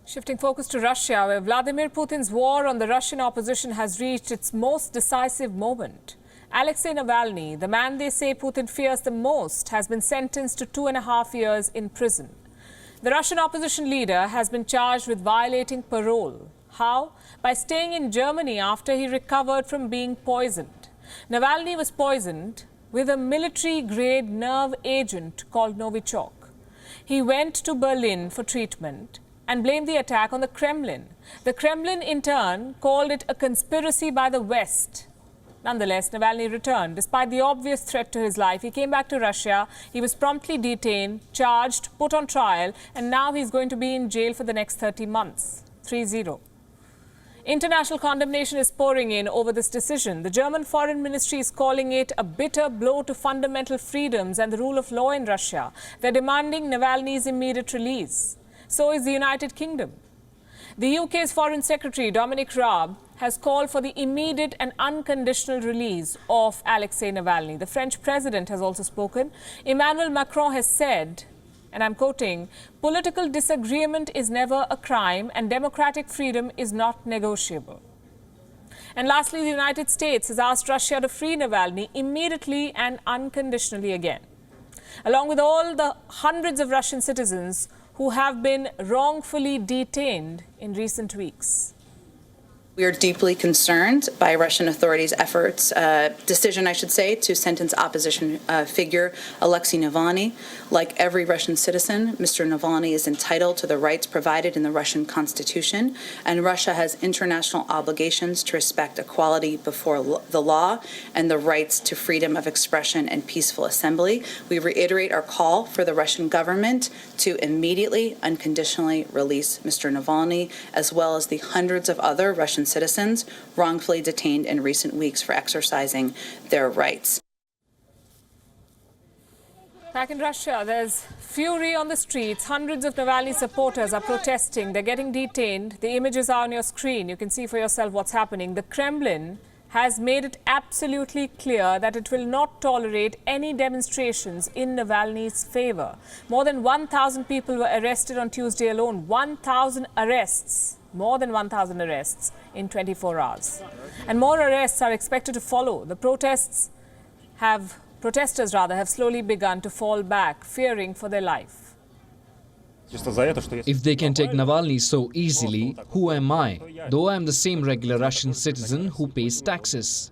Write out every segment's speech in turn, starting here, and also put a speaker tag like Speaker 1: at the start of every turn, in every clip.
Speaker 1: Shifting focus to Russia, where Vladimir Putin's war on the Russian opposition has reached its most decisive moment. Alexei Navalny, the man they say Putin fears the most, has been sentenced to 2.5 years in prison. The Russian opposition leader has been charged with violating parole. How? By staying in Germany after he recovered from being poisoned. Navalny was poisoned with a military-grade nerve agent called Novichok. He went to Berlin for treatment and blamed the attack on the Kremlin. The Kremlin, in turn, called it a conspiracy by the West. Nonetheless, Navalny returned. Despite the obvious threat to his life, he came back to Russia. He was promptly detained, charged, put on trial, and now he's going to be in jail for the next 30 months. 3-0. International condemnation is pouring in over this decision. The German Foreign Ministry is calling it a bitter blow to fundamental freedoms and the rule of law in Russia. They're demanding Navalny's immediate release. So is the United Kingdom. The UK's Foreign Secretary, Dominic Raab, has called for the immediate and unconditional release of Alexei Navalny. The French president has also spoken. Emmanuel Macron has said, and I'm quoting, "Political disagreement is never a crime and democratic freedom is not negotiable." And lastly, the United States has asked Russia to free Navalny immediately and unconditionally again, along with all the hundreds of Russian citizens who have been wrongfully detained in recent weeks.
Speaker 2: We are deeply concerned by Russian authorities' efforts, decision, I should say, to sentence opposition figure Alexei Navalny. Like every Russian citizen, Mr. Navalny is entitled to the rights provided in the Russian Constitution, and Russia has international obligations to respect equality before the law and the rights to freedom of expression and peaceful assembly. We reiterate our call for the Russian government to immediately, unconditionally release Mr. Navalny, as well as the hundreds of other Russian citizens wrongfully detained in recent weeks for exercising their rights.
Speaker 1: Back in Russia, there's fury on the streets. Hundreds of Navalny supporters are protesting. They're getting detained. The images are on your screen. You can see for yourself what's happening. The Kremlin has made it absolutely clear that it will not tolerate any demonstrations in Navalny's favor. More than 1,000 people were arrested on Tuesday alone. 1,000 arrests. More than 1,000 arrests in 24 hours. And more arrests are expected to follow. The protesters have slowly begun to fall back, fearing for their life.
Speaker 3: If they can take Navalny so easily, who am I? Though I am the same regular Russian citizen who pays taxes.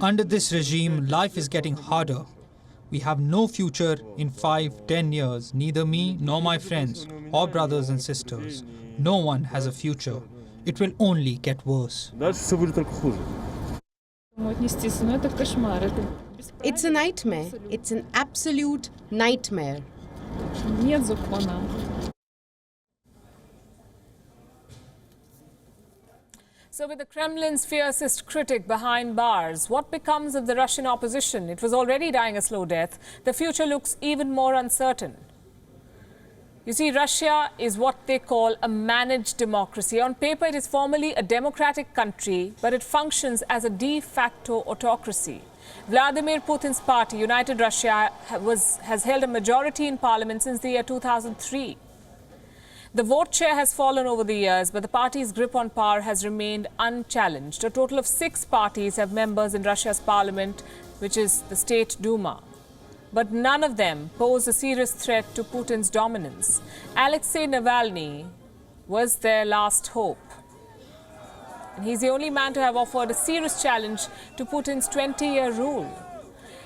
Speaker 4: Under this regime, life is getting harder. We have no future in 5-10 years, neither me nor my friends or brothers and sisters. No one has a future. It will only get worse.
Speaker 5: It's a nightmare. It's an absolute nightmare.
Speaker 1: So with the Kremlin's fiercest critic behind bars, what becomes of the Russian opposition? It was already dying a slow death. The future looks even more uncertain. You see, Russia is what they call a managed democracy. On paper, it is formally a democratic country, but it functions as a de facto autocracy. Vladimir Putin's party, United Russia, has held a majority in parliament since the year 2003. The vote share has fallen over the years, but the party's grip on power has remained unchallenged. A total of 6 parties have members in Russia's parliament, which is the State Duma. But none of them pose a serious threat to Putin's dominance. Alexei Navalny was their last hope. And he's the only man to have offered a serious challenge to Putin's 20-year rule.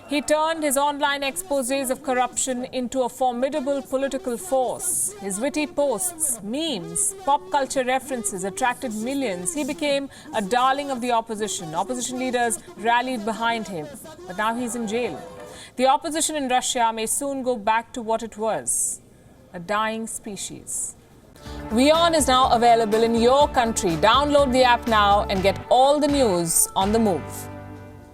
Speaker 1: He turned his online exposés of corruption into a formidable political force. His witty posts, memes, pop culture references attracted millions. He became a darling of the opposition. Opposition leaders rallied behind him. But now he's in jail. The opposition in Russia may soon go back to what it was, a dying species. WION is now available in your country. Download the app now and get all the news on the move.